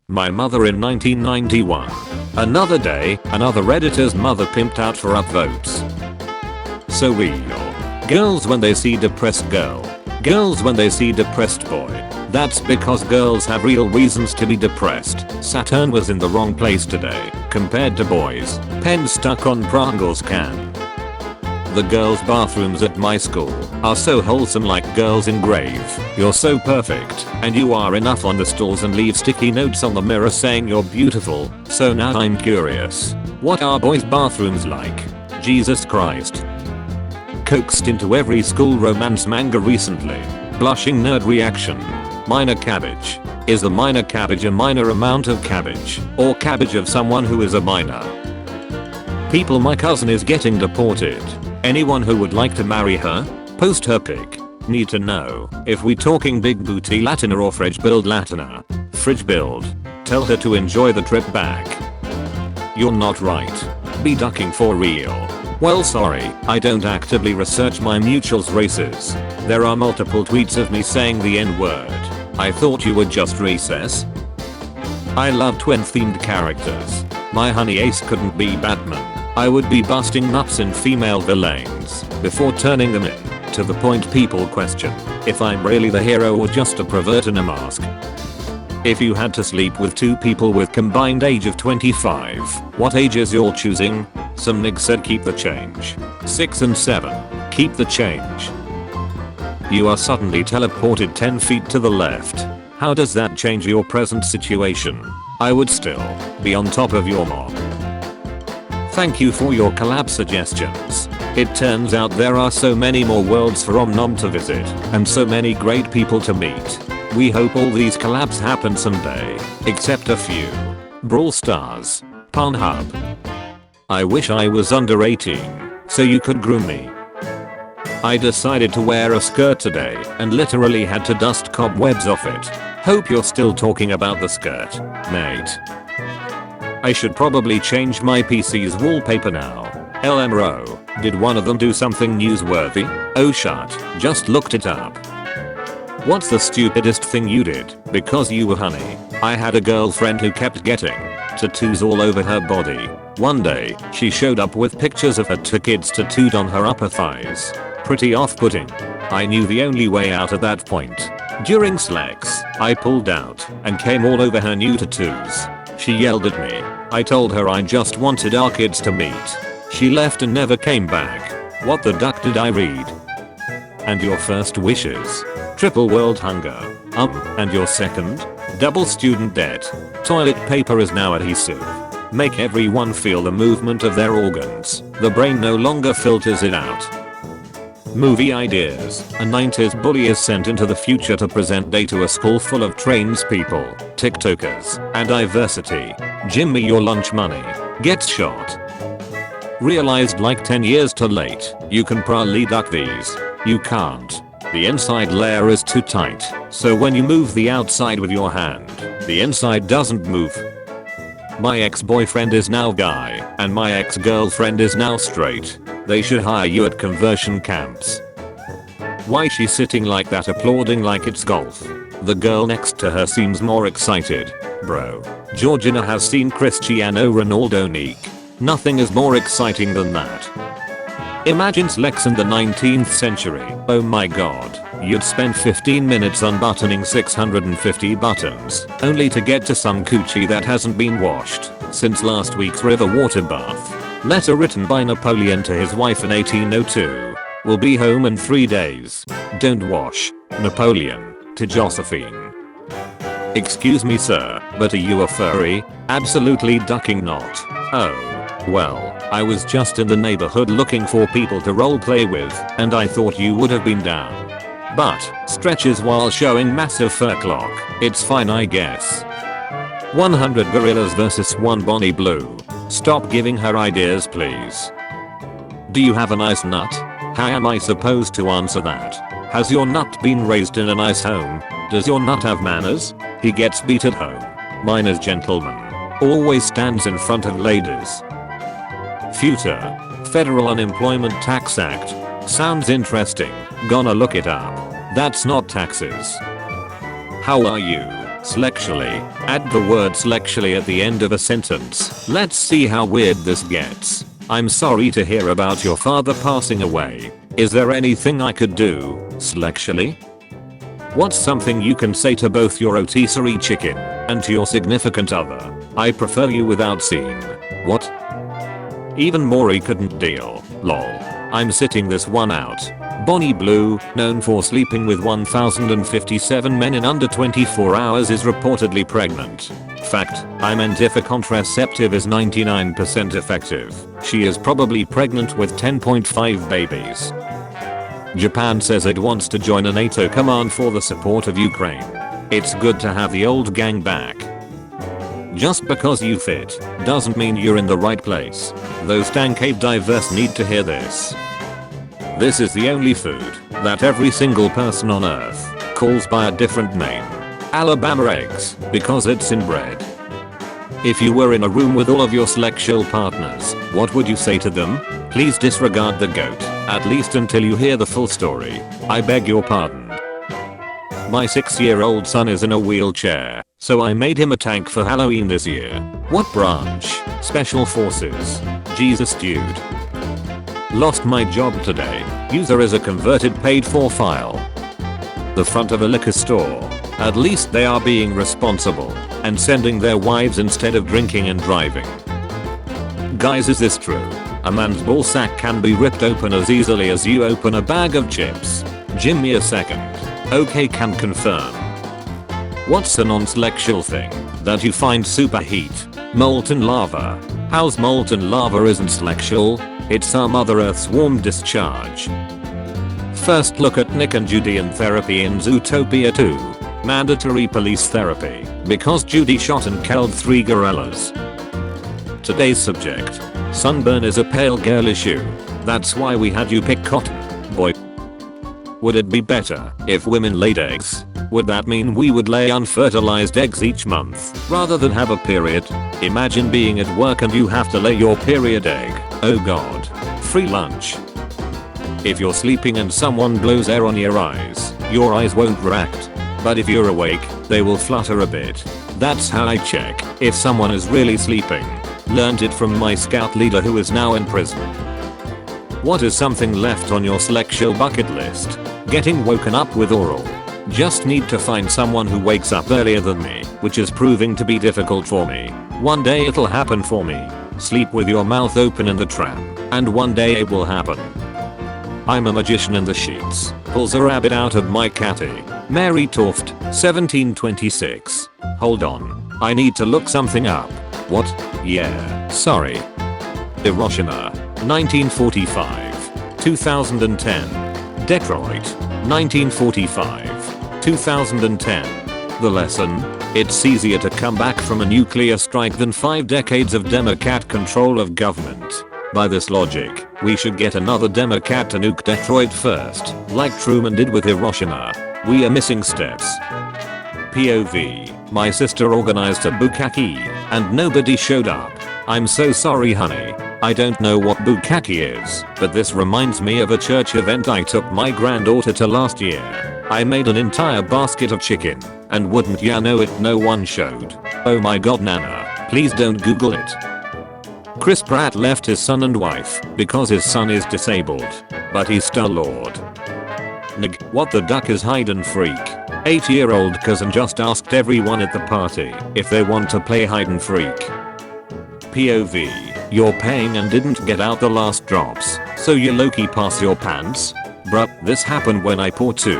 My mother in 1991. Another day, another Redditor's mother pimped out for upvotes. So real. Girls when they see depressed girl. Girls when they see depressed boy. That's because girls have real reasons to be depressed. Saturn was in the wrong place today, compared to boys. Pen stuck on Pringles can. The girls' bathrooms at my school are so wholesome, like girls in grave. You're so perfect, and you are enough on the stalls and leave sticky notes on the mirror saying you're beautiful. So now I'm curious. What are boys' bathrooms like? Jesus Christ. Coaxed into every school romance manga recently. Blushing nerd reaction. Minor cabbage. Is a minor cabbage a minor amount of cabbage, or cabbage of someone who is a minor? People, my cousin is getting deported. Anyone who would like to marry her? Post her pic. Need to know if we talking big booty Latina or fridge build Latina. Fridge build. Tell her to enjoy the trip back. You're not right. Be ducking for real. Well, sorry, I don't actively research my mutuals races. There are multiple tweets of me saying the N-word. I thought you would just recess. I love twin themed characters. My honey ace couldn't be Batman. I would be busting nuts in female villains before turning them in, to the point people question if I'm really the hero or just a pervert in a mask. If you had to sleep with two people with combined age of 25, what ages you're choosing? Some niggas said keep the change. 6 and 7, keep the change. You are suddenly teleported 10 feet to the left. How does that change your present situation? I would still be on top of your mob. Thank you for your collab suggestions. It turns out there are so many more worlds for Omnom to visit, and so many great people to meet. We hope all these collabs happen someday, except a few. Brawl Stars. Pornhub. I wish I was under 18, so you could groom me. I decided to wear a skirt today, and literally had to dust cobwebs off it. Hope you're still talking about the skirt, mate. I should probably change my PC's wallpaper now. LMRO, did one of them do something newsworthy? Oh shut, just looked it up. What's the stupidest thing you did because you were honey? I had a girlfriend who kept getting tattoos all over her body. One day, she showed up with pictures of her two kids tattooed on her upper thighs. Pretty off-putting. I knew the only way out at that point. During Slex, I pulled out and came all over her new tattoos. She yelled at me. I told her I just wanted our kids to meet. She left and never came back. What the duck did I read? And your first wishes? Triple world hunger. And your second? Double student debt. Toilet paper is now adhesive. Make everyone feel the movement of their organs. The brain no longer filters it out. Movie ideas. A 90s bully is sent into the future to present day to a school full of tradespeople, TikTokers, and diversity. Jimmy your lunch money. Gets shot. Realized like 10 years too late, you can probably duck these. You can't. The inside layer is too tight, so when you move the outside with your hand, the inside doesn't move. My ex-boyfriend is now guy, and my ex-girlfriend is now straight. They should hire you at conversion camps. Why she sitting like that applauding like it's golf? The girl next to her seems more excited. Bro, Georgina has seen Cristiano Ronaldo neek. Nothing is more exciting than that. Imagine Slex in the 19th century. Oh my god. You'd spend 15 minutes unbuttoning 650 buttons, only to get to some coochie that hasn't been washed since last week's river water bath. Letter written by Napoleon to his wife in 1802. Will be home in 3 days. Don't wash. Napoleon. To Josephine. Excuse me sir, but are you a furry? Absolutely ducking not. Oh. Well, I was just in the neighborhood looking for people to roleplay with, and I thought you would have been down. But, stretches while showing massive fur clock. It's fine I guess. 100 gorillas versus 1 Bonnie Blue. Stop giving her ideas please. Do you have a nice nut? How am I supposed to answer that? Has your nut been raised in a nice home? Does your nut have manners? He gets beat at home. Mine is gentleman. Always stands in front of ladies. Future. Federal Unemployment Tax Act. Sounds interesting. Gonna look it up. That's not taxes. How are you? Sexually. Add the word sexually at the end of a sentence. Let's see how weird this gets. I'm sorry to hear about your father passing away. Is there anything I could do, sexually? What's something you can say to both your rotisserie chicken and to your significant other? I prefer you without scene. What? Even Maury couldn't deal. Lol. I'm sitting this one out. Bonnie Blue, known for sleeping with 1057 men in under 24 hours, is reportedly pregnant. Fact, I meant if a contraceptive is 99% effective, she is probably pregnant with 10.5 babies. Japan says it wants to join a NATO command for the support of Ukraine. It's good to have the old gang back. Just because you fit doesn't mean you're in the right place. Those Dank diverse need to hear this. This is the only food that every single person on earth calls by a different name. Alabama eggs, because it's in bread. If you were in a room with all of your sexual partners, what would you say to them? Please disregard the goat, at least until you hear the full story. I beg your pardon. My 6-year-old son is in a wheelchair, so I made him a tank for Halloween this year. What branch? Special Forces. Jesus dude. Lost my job today. User is a converted paid for file. The front of a liquor store. At least they are being responsible and sending their wives instead of drinking and driving. Guys, is this true? A man's ballsack can be ripped open as easily as you open a bag of chips. Give me a second. Okay, can confirm. What's a non-sexual thing that you find super heat? Molten lava. How's molten lava isn't sexual? It's our Mother Earth's warm discharge. First look at Nick and Judy in therapy in Zootopia 2. Mandatory police therapy because Judy shot and killed 3 gorillas. Today's subject. Sunburn is a pale girl issue. That's why we had you pick cotton, boy. Would it be better if women laid eggs? Would that mean we would lay unfertilized eggs each month rather than have a period? Imagine being at work and you have to lay your period egg. Oh god. Free lunch. If you're sleeping and someone blows air on your eyes won't react. But if you're awake, they will flutter a bit. That's how I check if someone is really sleeping. Learned it from my scout leader who is now in prison. What is something left on your sexual bucket list? Getting woken up with oral. Just need to find someone who wakes up earlier than me, which is proving to be difficult for me. One day it'll happen for me. Sleep with your mouth open in the tram, and one day it will happen. I'm a magician in the sheets. Pulls a rabbit out of my catty. Mary Toft, 1726. Hold on. I need to look something up. What? Yeah, sorry. Hiroshima, 1945. 2010. Detroit, 1945. 2010. The lesson? It's easier to come back from a nuclear strike than 5 decades of Democrat control of government. By this logic, we should get another Democrat to nuke Detroit first, like Truman did with Hiroshima. We are missing steps. POV. My sister organized a bukkake, and nobody showed up. I'm so sorry, honey. I don't know what bukkake is, but this reminds me of a church event I took my granddaughter to last year. I made an entire basket of chicken, and wouldn't ya know it, no one showed. Oh my god, Nana, please don't Google it. Chris Pratt left his son and wife because his son is disabled, but he's still Lord. Nig, what the duck is hide and freak? 8-year-old cousin just asked everyone at the party if they want to play hide and freak. POV. You're paying and didn't get out the last drops, so you low-key pass your pants? Bruh, this happened when I poured 2.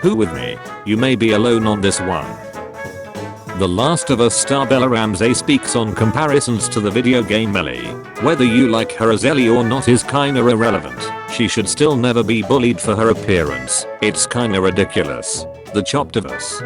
Who with me? You may be alone on this one. The Last of Us star Bella Ramsey speaks on comparisons to the video game Ellie. Whether you like her as Ellie or not is kinda irrelevant. She should still never be bullied for her appearance. It's kinda ridiculous. The chopped of us.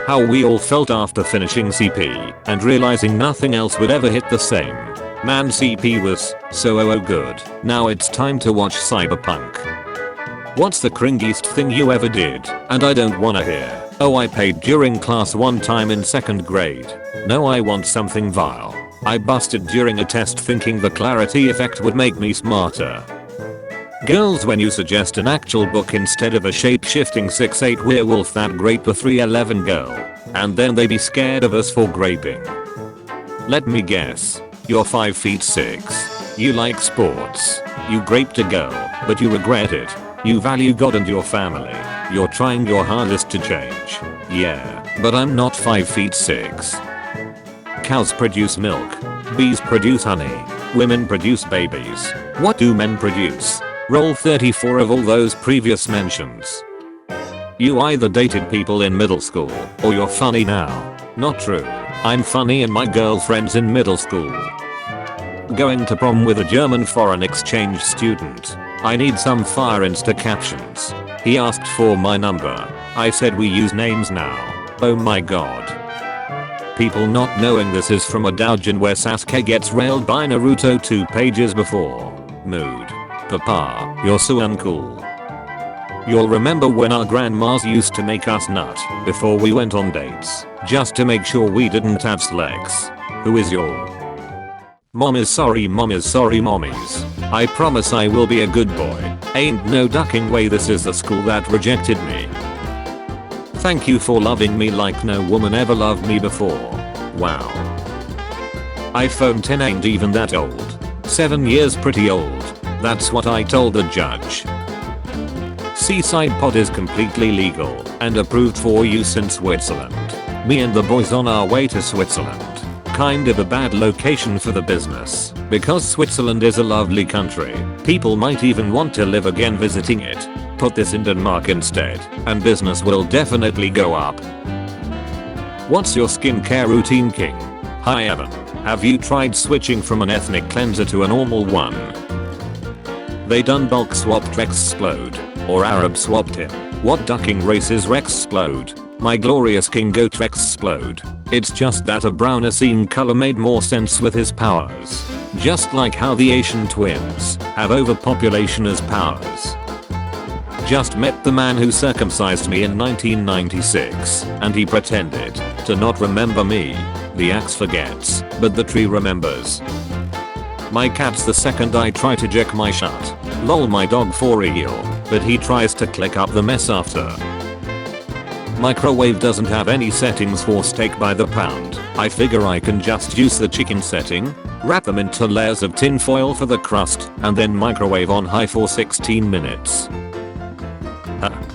How we all felt after finishing CP and realizing nothing else would ever hit the same. Man, CP was so good. Now it's time to watch Cyberpunk. What's the cringiest thing you ever did? And I don't wanna hear. Oh, I paid during class one time in 2nd grade. No, I want something vile. I busted during a test thinking the clarity effect would make me smarter. Girls, when you suggest an actual book instead of a shape-shifting 6'8 werewolf that great the 311 girl. and then they be scared of us for graping. Let me guess. You're 5'6". You like sports. You graped a girl, but you regret it. You value God and your family. You're trying your hardest to change. Yeah, but I'm not 5'6". Cows produce milk. Bees produce honey. Women produce babies. What do men produce? Roll 34 of all those previous mentions. You either dated people in middle school, or you're funny now. Not true. I'm funny and my girlfriend's in middle school. Going to prom with a German foreign exchange student. I need some fire Insta captions. He asked for my number. I said we use names now. Oh my god. People not knowing this is from a doujin where Sasuke gets railed by Naruto 2 pages before. Mood. Papa, you're so uncool. You'll remember when our grandmas used to make us nut before we went on dates, just to make sure we didn't have slacks. Who is your mom is sorry mommies. I promise I will be a good boy. Ain't no ducking way this is the school that rejected me. Thank you for loving me like no woman ever loved me before. Wow. iPhone 10 ain't even that old. 7 years pretty old. That's what I told the judge. Seaside pod is completely legal and approved for use in Switzerland. Me and the boys on our way to Switzerland. Kind of a bad location for the business, because Switzerland is a lovely country. People might even want to live again visiting it. Put this in Denmark instead, and business will definitely go up. What's your skincare routine, king? Hi Evan. Have you tried switching from an ethnic cleanser to a normal one? They done bulk swapped Rexplode, or Arab swapped him. What ducking race is Rexplode? My glorious king goat Rexplode. It's just that a browner scene color made more sense with his powers. Just like how the Asian twins have overpopulation as powers. Just met the man who circumcised me in 1996, and he pretended to not remember me. The axe forgets, but the tree remembers. My cat's the second I try to jack my shut. Lol my dog for real, but he tries to click up the mess after. Microwave doesn't have any settings for steak by the pound. I figure I can just use the chicken setting, wrap them into layers of tin foil for the crust, and then microwave on high for 16 minutes.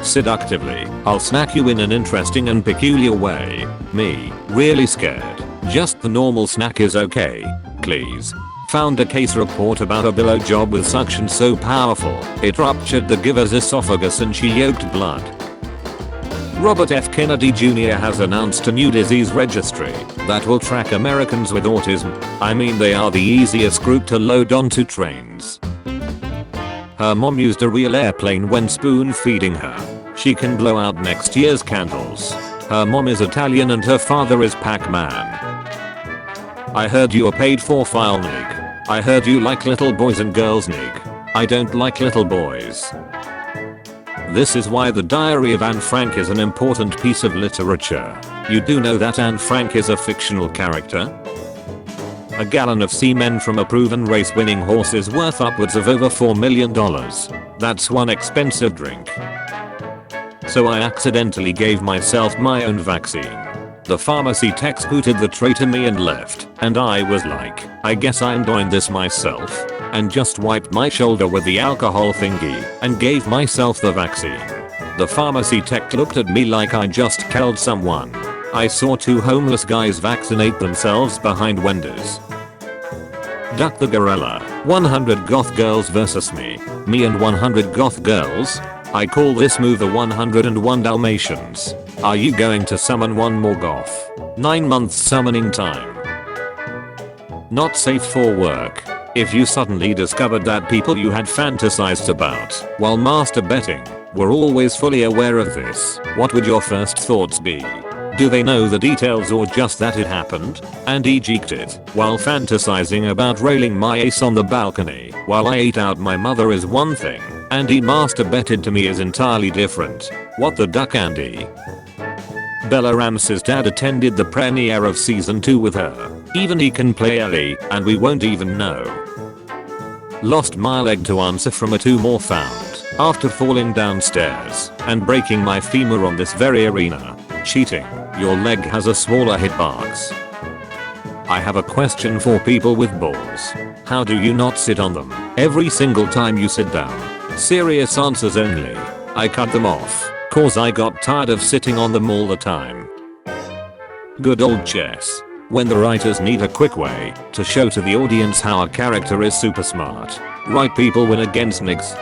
Seductively, I'll snack you in an interesting and peculiar way. Me, really scared. Just the normal snack is okay. Please. Found a case report about a blowjob with suction so powerful, it ruptured the giver's esophagus and she yoked blood. Robert F. Kennedy Jr. has announced a new disease registry that will track Americans with autism. I mean they are the easiest group to load onto trains. Her mom used a real airplane when spoon feeding her. She can blow out next year's candles. Her mom is Italian and her father is Pac-Man. I heard you are paid for file nig. I heard you like little boys and girls nig. I don't like little boys. This is why the Diary of Anne Frank is an important piece of literature. You do know that Anne Frank is a fictional character? A gallon of semen from a proven race-winning horse is worth upwards of over $4 million. That's one expensive drink. So I accidentally gave myself my own vaccine. The pharmacy tech booted the tray to me and left, and I was like, I guess I'm doing this myself. And just wiped my shoulder with the alcohol thingy and gave myself the vaccine. The pharmacy tech looked at me like I just killed someone. I saw 2 homeless guys vaccinate themselves behind Wendy's. Duck the gorilla. 100 goth girls versus me. Me and 100 goth girls. I call this move the 101 Dalmatians. Are you going to summon one more goth? 9 months summoning time. Not safe for work. If you suddenly discovered that people you had fantasized about while masturbating were always fully aware of this, what would your first thoughts be? Do they know the details or just that it happened? And he jeeked it while fantasizing about railing my ace on the balcony while I ate out my mother is one thing, and he masturbated to me is entirely different. What the duck, Andy? Bella Ramsey's dad attended the premiere of season 2 with her. Even he can play Ellie, and we won't even know. Lost my leg to answer from a tumor found after falling downstairs and breaking my femur on this very arena. Cheating. Your leg has a smaller hitbox. I have a question for people with balls. How do you not sit on them every single time you sit down? Serious answers only. I cut them off, cause I got tired of sitting on them all the time. Good old chess. When the writers need a quick way to show to the audience how a character is super smart. Right people win against niggas.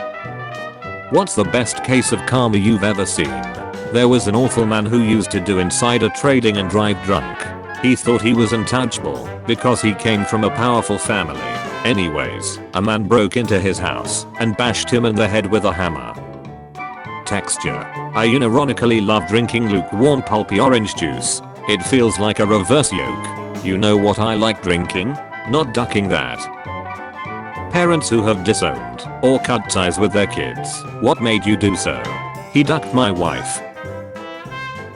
What's the best case of karma you've ever seen? There was an awful man who used to do insider trading and drive drunk. He thought he was untouchable because he came from a powerful family. Anyways, a man broke into his house and bashed him in the head with a hammer. Texture. I unironically love drinking lukewarm pulpy orange juice. It feels like a reverse yolk. You know what I like drinking? Not ducking that. Parents who have disowned or cut ties with their kids. What made you do so? He ducked my wife.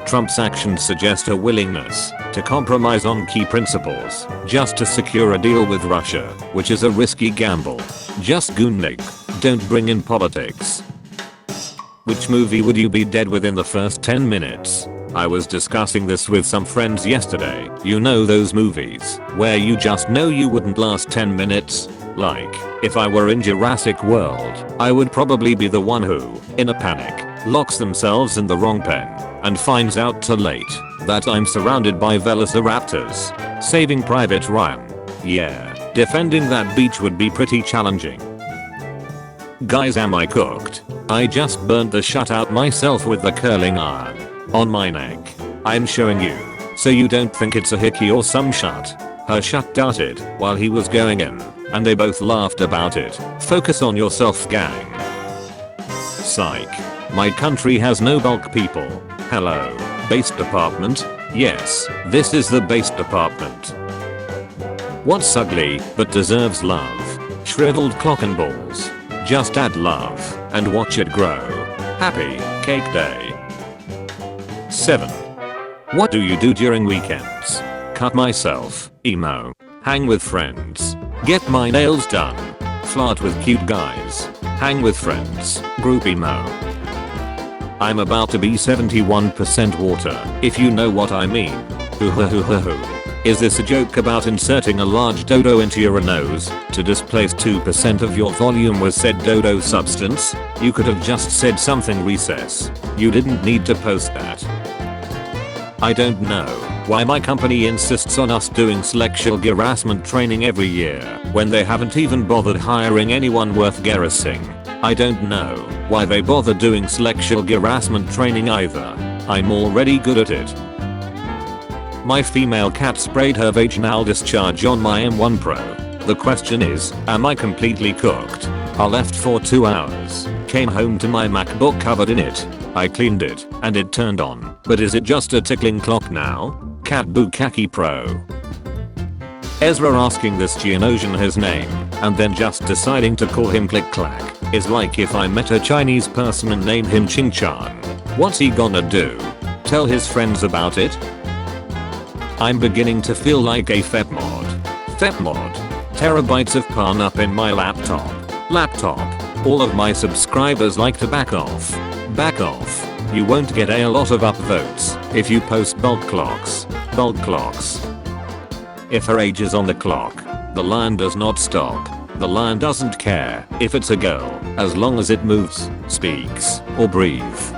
Trump's actions suggest a willingness to compromise on key principles just to secure a deal with Russia, which is a risky gamble. Just goonig. Don't bring in politics. Which movie would you be dead within the first 10 minutes? I was discussing this with some friends yesterday. You know those movies where you just know you wouldn't last 10 minutes? Like, if I were in Jurassic World, I would probably be the one who, in a panic, locks themselves in the wrong pen and finds out too late that I'm surrounded by velociraptors. Saving Private Ryan. Yeah, defending that beach would be pretty challenging. Guys, am I cooked? I just burnt the shut out myself with the curling iron on my neck. I'm showing you so you don't think it's a hickey or some shut. Her shut darted while he was going in and they both laughed about it. Focus on yourself, gang. Psych. My country has no bulk people. Hello. Base department? Yes, this is the base department. What's ugly but deserves love? Shriveled clock and balls. Just add love and watch it grow. Happy Cake Day. 7. What do you do during weekends? Cut myself, emo, hang with friends, get my nails done, flirt with cute guys, hang with friends, group emo. I'm about to be 71% water, if you know what I mean. Is this a joke about inserting a large dodo into your nose to displace 2% of your volume with said dodo substance? You could have just said something recess. You didn't need to post that. I don't know why my company insists on us doing sexual harassment training every year when they haven't even bothered hiring anyone worth garrising. I don't know why they bother doing sexual harassment training either. I'm already good at it. My female cat sprayed her vaginal discharge on my M1 Pro. The question is, am I completely cooked? I left for 2 hours, came home to my MacBook covered in it. I cleaned it, and it turned on. But is it just a tickling clock now? Cat Bukaki Pro. Ezra asking this Geonosian his name, and then just deciding to call him Click Clack, is like if I met a Chinese person and named him Ching Chan. What's he gonna do? Tell his friends about it? I'm beginning to feel like a FEPmod. FEPmod. Terabytes of PAN up in my laptop. All of my subscribers like to back off. Back off. You won't get a lot of upvotes if you post bulk clocks. Bulk clocks. If her age is on the clock, the lion does not stop. The lion doesn't care if it's a girl as long as it moves, speaks, or breathes.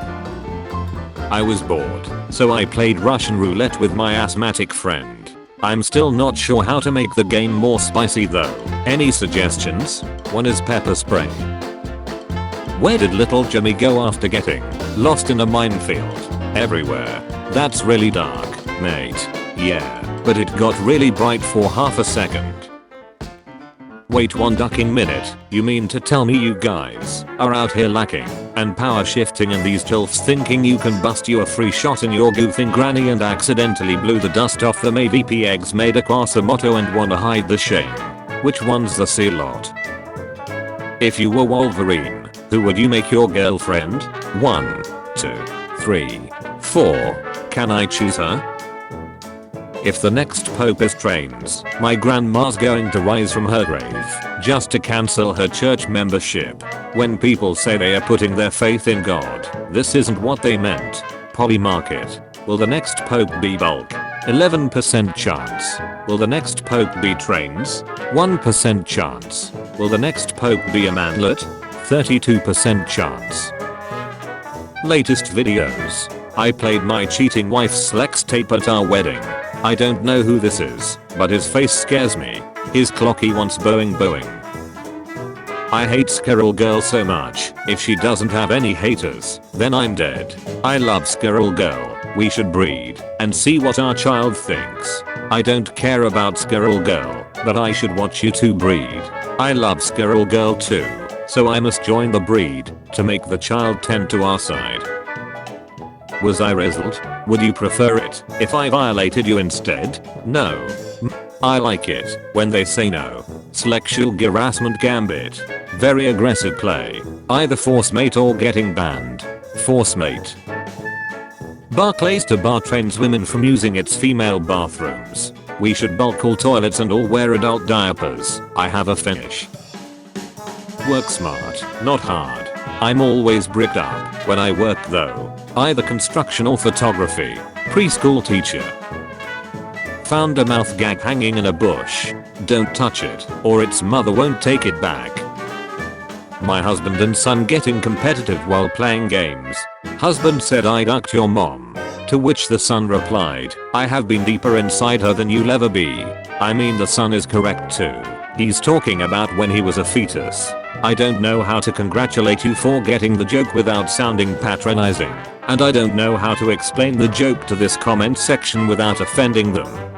I was bored, so I played Russian roulette with my asthmatic friend. I'm still not sure how to make the game more spicy though. Any suggestions? One is pepper spray. Where did little Jimmy go after getting lost in a minefield? Everywhere. That's really dark, mate. Yeah, but it got really bright for half a second. Wait 1 ducking minute, you mean to tell me you guys are out here lacking and power shifting and these tilts thinking you can bust you a free shot in your goofing granny and accidentally blew the dust off the AVP eggs made a Quasimodo and wanna hide the shame? Which one's the C-lot? If you were Wolverine, who would you make your girlfriend? 1, 2, 3, 4. Can I choose her? If the next pope is trains, my grandma's going to rise from her grave just to cancel her church membership. When people say they are putting their faith in God, this isn't what they meant. Polymarket. Will the next Pope be bulk? 11% chance. Will the next Pope be trains? 1% chance. Will the next Pope be a manlet? 32% chance. Latest videos. I played my cheating wife's sex tape at our wedding. I don't know who this is, but his face scares me. His clocky wants Boeing. I hate Squirrel Girl so much. If she doesn't have any haters, then I'm dead. I love Squirrel Girl. We should breed and see what our child thinks. I don't care about Squirrel Girl, but I should watch you two breed. I love Squirrel Girl too, so I must join the breed to make the child tend to our side. Was I rizzled? Would you prefer it if I violated you instead? No. I like it when they say no. Sexual harassment gambit. Very aggressive play. Either force mate or getting banned. Force mate. Barclays to bar trains women from using its female bathrooms. We should bulk all toilets and all wear adult diapers. I have a finish. Work smart, not hard. I'm always bricked up when I work though. Either construction or photography. Preschool teacher. Found a mouth gag hanging in a bush. Don't touch it, or its mother won't take it back. My husband and son getting competitive while playing games. Husband said I ducked your mom. To which the son replied, I have been deeper inside her than you'll ever be. I mean the son is correct too. He's talking about when he was a fetus. I don't know how to congratulate you for getting the joke without sounding patronizing. And I don't know how to explain the joke to this comment section without offending them.